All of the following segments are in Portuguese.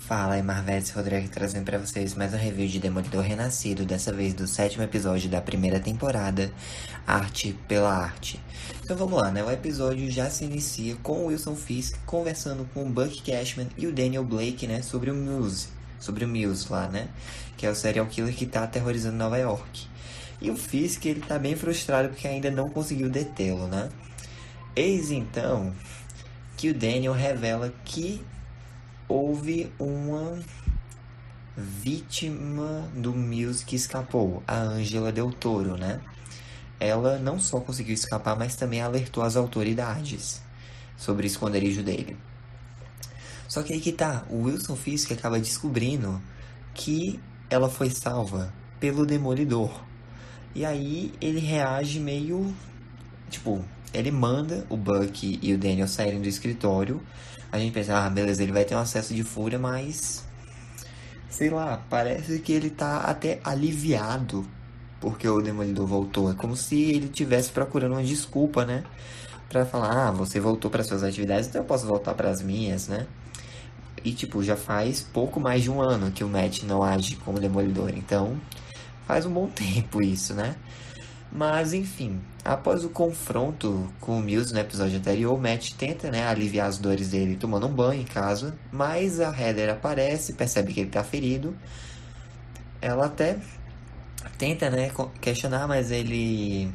Fala aí, Marvetes Rodrigues trazendo pra vocês mais um review de Demolidor Renascido, dessa vez do 7º episódio da primeira temporada, Arte pela Arte. Então vamos lá, né? O episódio já se inicia com o Wilson Fisk conversando com o Buck Cashman e o Daniel Blake, né? Sobre o Mills lá, né? Que é o serial killer que tá aterrorizando Nova York. E o Fisk, ele tá bem frustrado porque ainda não conseguiu detê-lo, né? Eis então que o Daniel revela que houve uma vítima do Mills que escapou, a Angela Del Toro, né? Ela não só conseguiu escapar, mas também alertou as autoridades sobre o esconderijo dele. Só que aí que tá, o Wilson Fisk acaba descobrindo que ela foi salva pelo Demolidor. E aí ele reage meio... Tipo, ele manda o Buck e o Daniel saírem do escritório. A gente pensa, beleza, ele vai ter um acesso de fúria, mas... Sei lá, parece que ele tá até aliviado porque o Demolidor voltou. É como se ele estivesse procurando uma desculpa, né? Pra falar, você voltou para suas atividades, então eu posso voltar para as minhas, né? E, tipo, já faz pouco mais de um ano que o Matt não age como Demolidor. Então, faz um bom tempo isso, né? Mas, enfim, após o confronto com o Mills no episódio anterior, o Matt tenta, né, aliviar as dores dele tomando um banho em casa, mas a Heather aparece, percebe que ele tá ferido. Ela até tenta, né, questionar, mas ele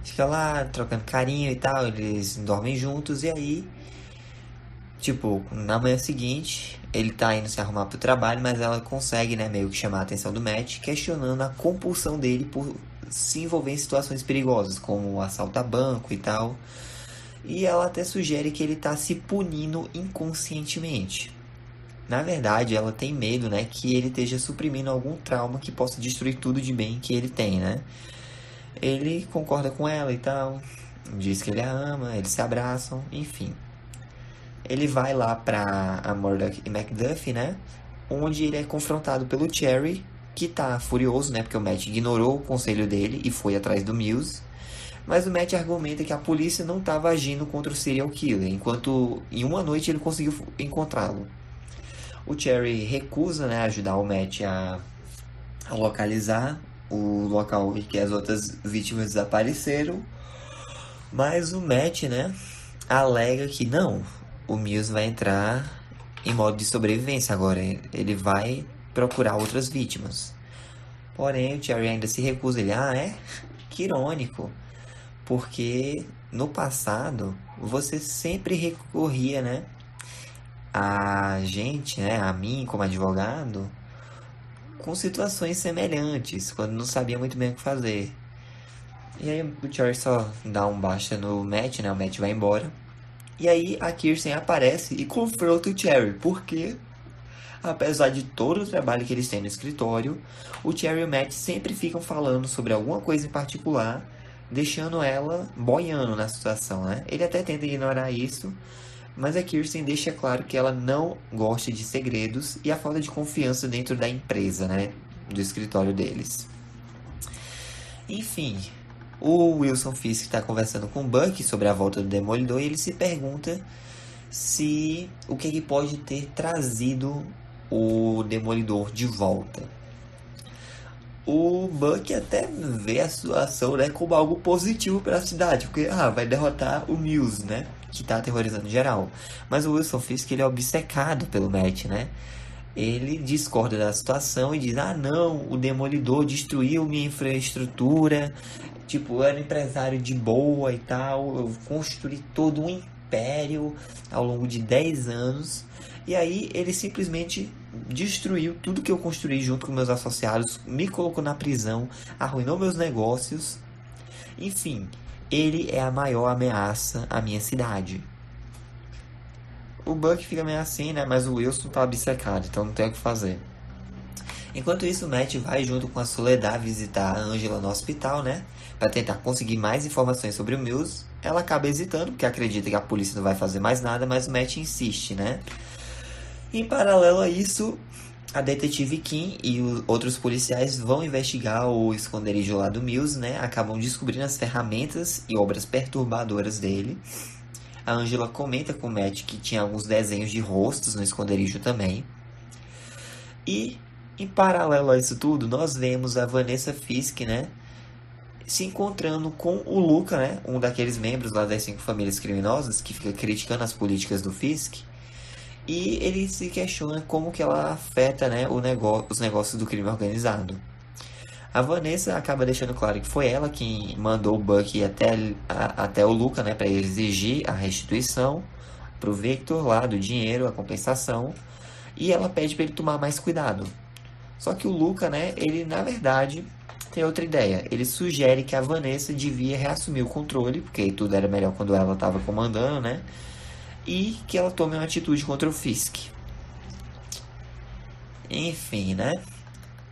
fica lá trocando carinho e tal, eles dormem juntos e aí, tipo, na manhã seguinte, ele tá indo se arrumar pro trabalho, mas ela consegue, né, meio que chamar a atenção do Matt, questionando a compulsão dele por se envolver em situações perigosas, como assalto a banco e tal. E ela até sugere que ele tá se punindo inconscientemente. Na verdade, ela tem medo, né, que ele esteja suprimindo algum trauma que possa destruir tudo de bem que ele tem, né? Ele concorda com ela e tal, diz que ele a ama, eles se abraçam, enfim. Ele vai lá pra a Murdock e Macduff, né? Onde ele é confrontado pelo Cherry, que tá furioso, né? Porque o Matt ignorou o conselho dele e foi atrás do Mills. Mas o Matt argumenta que a polícia não estava agindo contra o serial killer, enquanto em uma noite ele conseguiu encontrá-lo. O Cherry recusa, né, ajudar o Matt a localizar o local em que as outras vítimas desapareceram. Mas o Matt, né, alega que não, o Mills vai entrar em modo de sobrevivência agora. Ele vai procurar outras vítimas. Porém, o Cherry ainda se recusa. Ele, é? Que irônico. Porque no passado, você sempre recorria, né, a gente, né, a mim como advogado, com situações semelhantes, quando não sabia muito bem o que fazer. E aí o Cherry só dá um baixa no Matt, né, o Matt vai embora. E aí a Kirsten aparece e confronta o Cherry, porque apesar de todo o trabalho que eles têm no escritório, o Cherry e o Matt sempre ficam falando sobre alguma coisa em particular, deixando ela boiando na situação, né? Ele até tenta ignorar isso, mas a Kirsten deixa claro que ela não gosta de segredos e a falta de confiança dentro da empresa, né? Do escritório deles. Enfim, o Wilson Fisk está conversando com o Buck sobre a volta do Demolidor e ele se pergunta se o que pode ter trazido o Demolidor de volta. O Buck até vê a situação, né, como algo positivo para a cidade, porque vai derrotar o Mills, né, que está aterrorizando geral. Mas o Wilson Fisk, ele é obcecado pelo Matt, né? Ele discorda da situação e diz: não, o Demolidor destruiu minha infraestrutura, tipo, eu era empresário de boa e tal, eu construí todo um império ao longo de 10 anos. E aí ele simplesmente destruiu tudo que eu construí junto com meus associados, me colocou na prisão, arruinou meus negócios. Enfim, ele é a maior ameaça à minha cidade. O Buck fica meio assim, né? Mas o Wilson tá obcecado, então não tem o que fazer. Enquanto isso, o Matt vai junto com a Soledad visitar a Angela no hospital, né? Pra tentar conseguir mais informações sobre o Mills. Ela acaba hesitando, porque acredita que a polícia não vai fazer mais nada, mas o Matt insiste, né? Em paralelo a isso, a detetive Kim e os outros policiais vão investigar o esconderijo lá do Mills, né? Acabam descobrindo as ferramentas e obras perturbadoras dele. A Angela comenta com o Matt que tinha alguns desenhos de rostos no esconderijo também. E, em paralelo a isso tudo, nós vemos a Vanessa Fisk, né, se encontrando com o Luca, né, um daqueles membros lá das 5 famílias criminosas, que fica criticando as políticas do Fisk. E ele se questiona como que ela afeta, né, os negócios do crime organizado. A Vanessa acaba deixando claro que foi ela quem mandou o Buck ir até o Luca, né, para exigir a restituição pro Victor lá do dinheiro, a compensação, e ela pede para ele tomar mais cuidado. Só que o Luca, né, ele na verdade tem outra ideia. Ele sugere que a Vanessa devia reassumir o controle, porque tudo era melhor quando ela estava comandando, né? E que ela tome uma atitude contra o Fisk. Enfim, né?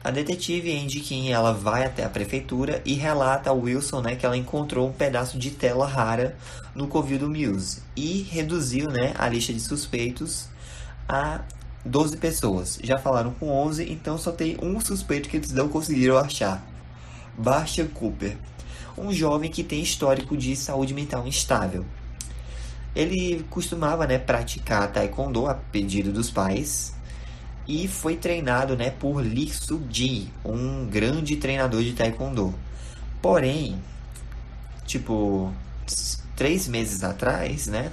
A detetive Andy Kim, ela vai até a prefeitura e relata ao Wilson, né, que ela encontrou um pedaço de tela rara no covil do Mills e reduziu, né, a lista de suspeitos a 12 pessoas. Já falaram com 11, então só tem um suspeito que eles não conseguiram achar. Bastian Cooper, um jovem que tem histórico de saúde mental instável. Ele costumava, né, praticar taekwondo a pedido dos pais e foi treinado, né, por Lee Soo-ji, um grande treinador de taekwondo. Porém, tipo, 3 meses atrás, né,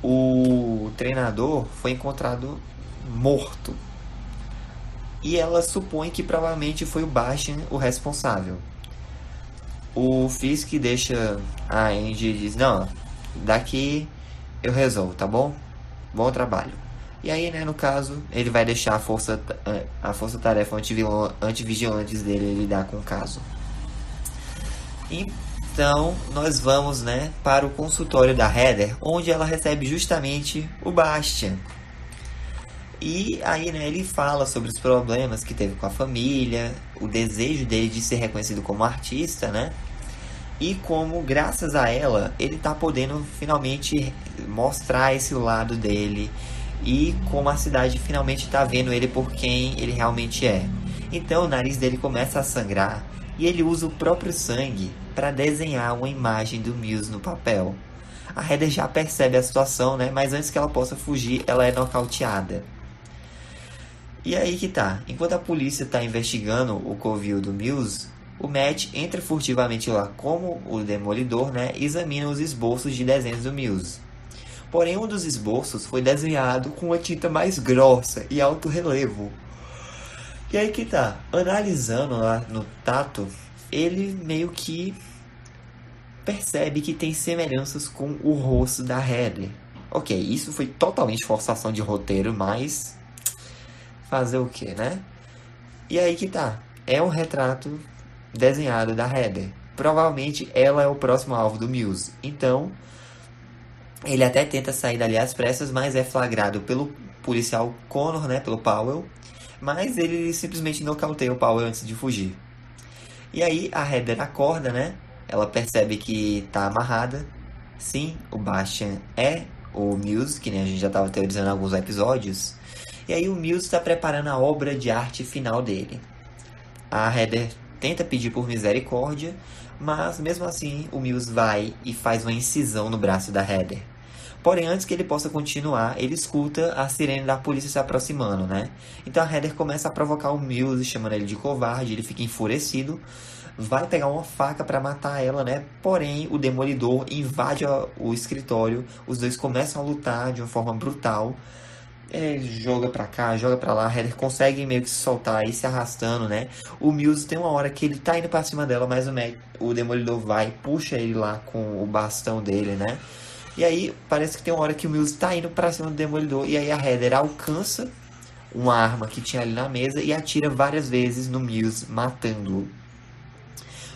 o treinador foi encontrado morto. E ela supõe que provavelmente foi o Bastian o responsável. O Fisk deixa a Andy e diz: Não, daqui eu resolvo, tá bom? Bom trabalho. E aí, né, no caso, ele vai deixar a força-tarefa antivigilantes dele lidar com o caso. Então, nós vamos, né, para o consultório da Heather, onde ela recebe justamente o Bastian. E aí, né, ele fala sobre os problemas que teve com a família, o desejo dele de ser reconhecido como artista, né? E como, graças a ela, ele tá podendo finalmente mostrar esse lado dele. E como a cidade finalmente tá vendo ele por quem ele realmente é. Então o nariz dele começa a sangrar e ele usa o próprio sangue para desenhar uma imagem do Mills no papel. A Heather já percebe a situação, né? Mas antes que ela possa fugir, ela é nocauteada. E aí que tá. Enquanto a polícia tá investigando o covil do Mills, o Matt entra furtivamente lá como o Demolidor, né? E examina os esboços de desenhos do Mills. Porém, um dos esboços foi desenhado com uma tinta mais grossa e alto relevo. E aí que tá. Analisando lá no tato, ele meio que percebe que tem semelhanças com o rosto da Heather. Ok, isso foi totalmente forçação de roteiro, mas fazer o que, né? E aí que tá. É um retrato desenhado da Heather. Provavelmente ela é o próximo alvo do Mills. Então, ele até tenta sair dali às pressas, mas é flagrado pelo policial Connor, né? Pelo Powell. Mas ele simplesmente nocauteia o Powell antes de fugir. E aí a Heather acorda, né? Ela percebe que tá amarrada. Sim, o Bastian é o Mills, que nem a gente já estava teorizando em alguns episódios. E aí o Mills está preparando a obra de arte final dele. A Heather tenta pedir por misericórdia, mas mesmo assim o Mills vai e faz uma incisão no braço da Heather. Porém, antes que ele possa continuar, ele escuta a sirene da polícia se aproximando, né? Então a Heather começa a provocar o Mills, chamando ele de covarde, ele fica enfurecido, vai pegar uma faca para matar ela, né? Porém, o Demolidor invade o escritório, os dois começam a lutar de uma forma brutal. Joga pra cá, joga pra lá, a Heather consegue meio que se soltar e se arrastando, né? O Mills tem uma hora que ele tá indo pra cima dela, mas o Demolidor vai, puxa ele lá com o bastão dele, né? E aí parece que tem uma hora que o Mills tá indo pra cima do Demolidor e aí a Heather alcança uma arma que tinha ali na mesa e atira várias vezes no Mills, matando-o.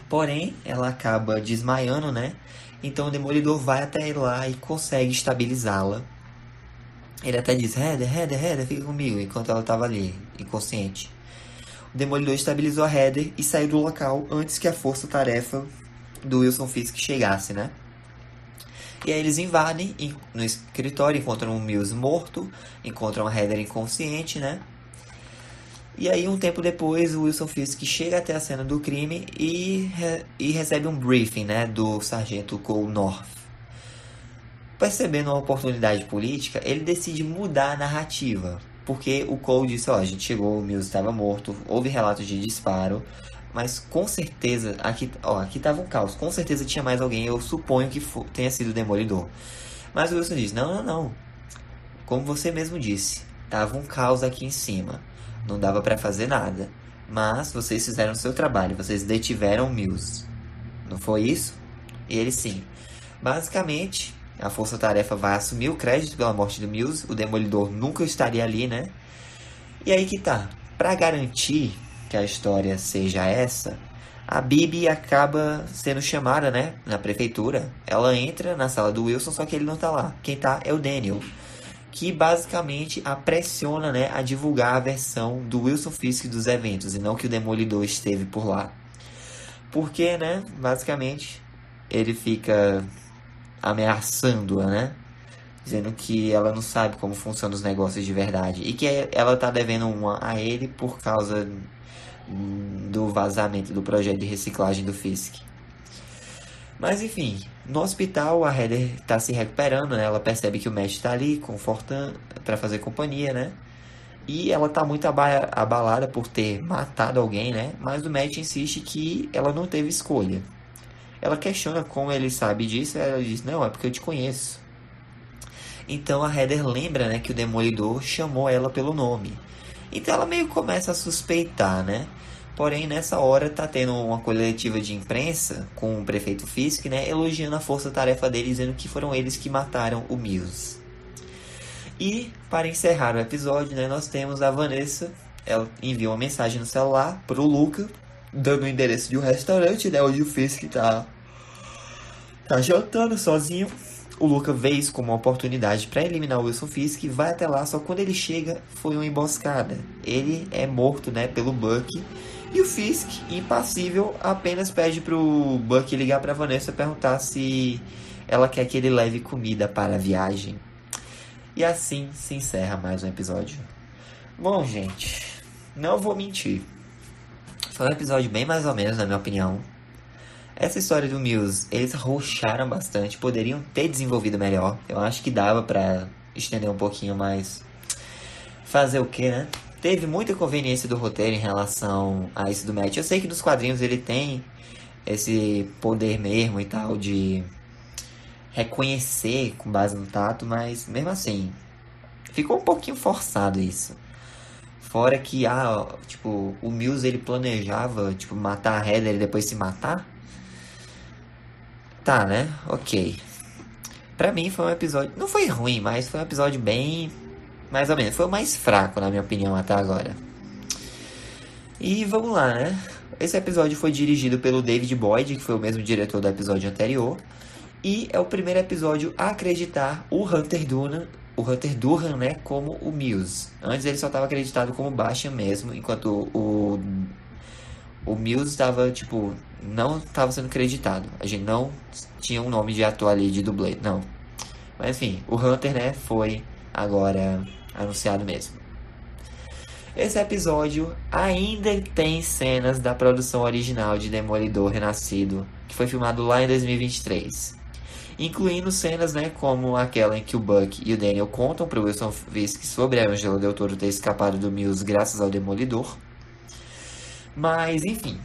Porém, ela acaba desmaiando, né? Então o Demolidor vai até lá e consegue estabilizá-la. Ele até diz: Heather, fica comigo, enquanto ela estava ali, inconsciente. O Demolidor estabilizou a Heather e saiu do local antes que a força-tarefa do Wilson Fisk chegasse, né? E aí eles invadem no escritório, encontram o Mills morto, encontram a Heather inconsciente, né? E aí, um tempo depois, o Wilson Fisk chega até a cena do crime e recebe um briefing, né, do sargento Cole North. Percebendo uma oportunidade política, ele decide mudar a narrativa. Porque o Cole disse, ó, a gente chegou, o Mills estava morto, houve relatos de disparo, mas com certeza, aqui tava um caos, com certeza tinha mais alguém, eu suponho que tenha sido o Demolidor. Mas o Wilson diz, não, como você mesmo disse, tava um caos aqui em cima, não dava pra fazer nada, mas vocês fizeram o seu trabalho, vocês detiveram o Mills, não foi isso? E ele sim. Basicamente, a Força Tarefa vai assumir o crédito pela morte do Mills, o Demolidor nunca estaria ali, né? E aí que tá, pra garantir que a história seja essa, a Bibi acaba sendo chamada, né, na prefeitura. Ela entra na sala do Wilson, só que ele não tá lá. Quem tá é o Daniel, que basicamente a pressiona, né, a divulgar a versão do Wilson Fisk dos eventos, e não que o Demolidor esteve por lá. Porque, né, basicamente, ele fica ameaçando-a, né? Dizendo que ela não sabe como funcionam os negócios de verdade. E que ela tá devendo uma a ele por causa do vazamento do projeto de reciclagem do Fisk. Mas enfim, no hospital a Heather tá se recuperando, né? Ela percebe que o Matt tá ali, confortando, pra fazer companhia, né? E ela tá muito abalada por ter matado alguém, né? Mas o Matt insiste que ela não teve escolha. Ela questiona como ele sabe disso, e ela diz, não, é porque eu te conheço. Então a Heather lembra, né, que o Demolidor chamou ela pelo nome. Então ela meio que começa a suspeitar, né? Porém, nessa hora tá tendo uma coletiva de imprensa com o prefeito Fisk, né, elogiando a força-tarefa dele, dizendo que foram eles que mataram o Mills. E, para encerrar o episódio, né, nós temos a Vanessa. Ela envia uma mensagem no celular pro Luca, dando o endereço de um restaurante, né, onde o Fisk tá jantando sozinho. O Luca vê isso como uma oportunidade para eliminar o Wilson Fisk e vai até lá, só que quando ele chega, foi uma emboscada. Ele é morto, né, pelo Buck. E o Fisk, impassível, apenas pede pro Buck ligar pra Vanessa e perguntar se ela quer que ele leve comida para a viagem. E assim se encerra mais um episódio. Bom, gente, não vou mentir. Foi um episódio bem mais ou menos, na minha opinião. Essa história do Mills, eles rusharam bastante, poderiam ter desenvolvido melhor. Eu acho que dava pra estender um pouquinho mais. Fazer o que, né? Teve muita conveniência do roteiro em relação a isso do Matt. Eu sei que nos quadrinhos ele tem esse poder mesmo e tal de reconhecer com base no tato, mas mesmo assim, ficou um pouquinho forçado isso. Fora que, tipo, o Mills ele planejava, tipo, matar a Heather e depois se matar. Tá, né? Ok. Pra mim foi um episódio... Não foi ruim, mas foi um episódio bem... Mais ou menos. Foi o mais fraco, na minha opinião, até agora. E vamos lá, né? Esse episódio foi dirigido pelo David Boyd, que foi o mesmo diretor do episódio anterior. E é o primeiro episódio a acreditar o Hunter Durham, né? Como o Mills. Antes ele só estava acreditado como Bastian mesmo, enquanto o Mills estava, tipo... Não estava sendo acreditado. A gente não tinha um nome de ator ali, de dublê, não. Mas enfim, o Hunter, né, foi agora anunciado mesmo. Esse episódio ainda tem cenas da produção original de Demolidor Renascido, que foi filmado lá em 2023. Incluindo cenas, né, como aquela em que o Buck e o Daniel contam para o Wilson Fisk sobre a Angela Del Toro ter escapado do Mills graças ao Demolidor. Mas, enfim...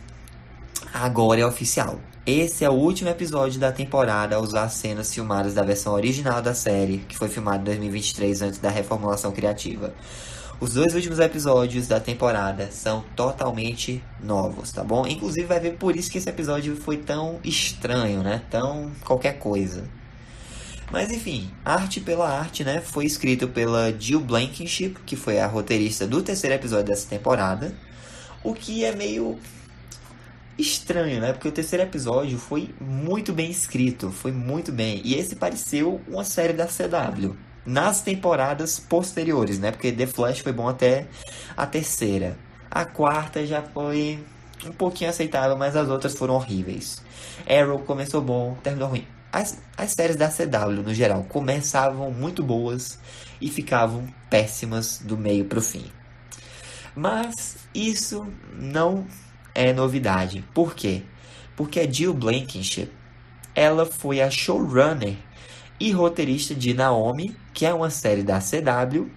Agora é oficial. Esse é o último episódio da temporada a usar cenas filmadas da versão original da série, que foi filmada em 2023 antes da reformulação criativa. Os dois últimos episódios da temporada são totalmente novos, tá bom? Inclusive vai ver por isso que esse episódio foi tão estranho, né? Tão qualquer coisa. Mas enfim, arte pela arte, né? Foi escrito pela Jill Blankenship, que foi a roteirista do terceiro episódio dessa temporada. O que é meio... estranho, né? Porque o terceiro episódio foi muito bem escrito, foi muito bem. E esse pareceu uma série da CW nas temporadas posteriores, né? Porque The Flash foi bom até a terceira. A quarta já foi um pouquinho aceitável, mas as outras foram horríveis. Arrow começou bom, terminou ruim. As séries da CW, no geral, começavam muito boas e ficavam péssimas do meio pro fim. Mas isso não é novidade. Por quê? Porque a Jill Blankenship, ela foi a showrunner e roteirista de Naomi, que é uma série da CW,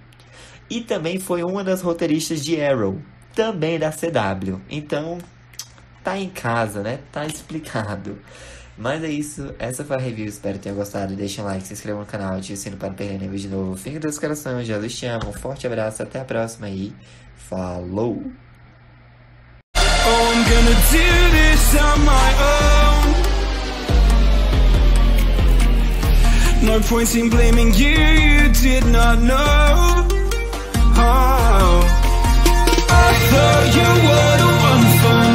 E também foi uma das roteiristas de Arrow, também da CW. Então, tá em casa, né? Tá explicado. Mas é isso, essa foi a review, espero que tenham gostado. Deixem um like, se inscrevam no canal, ative o sino para não perder nenhum vídeo novo. Fiquem com Deus no coração, Jesus te ama, um forte abraço, até a próxima e falou! Oh, I'm gonna do this on my own. No point in blaming you, you did not know. Oh, I thought you were the one for me.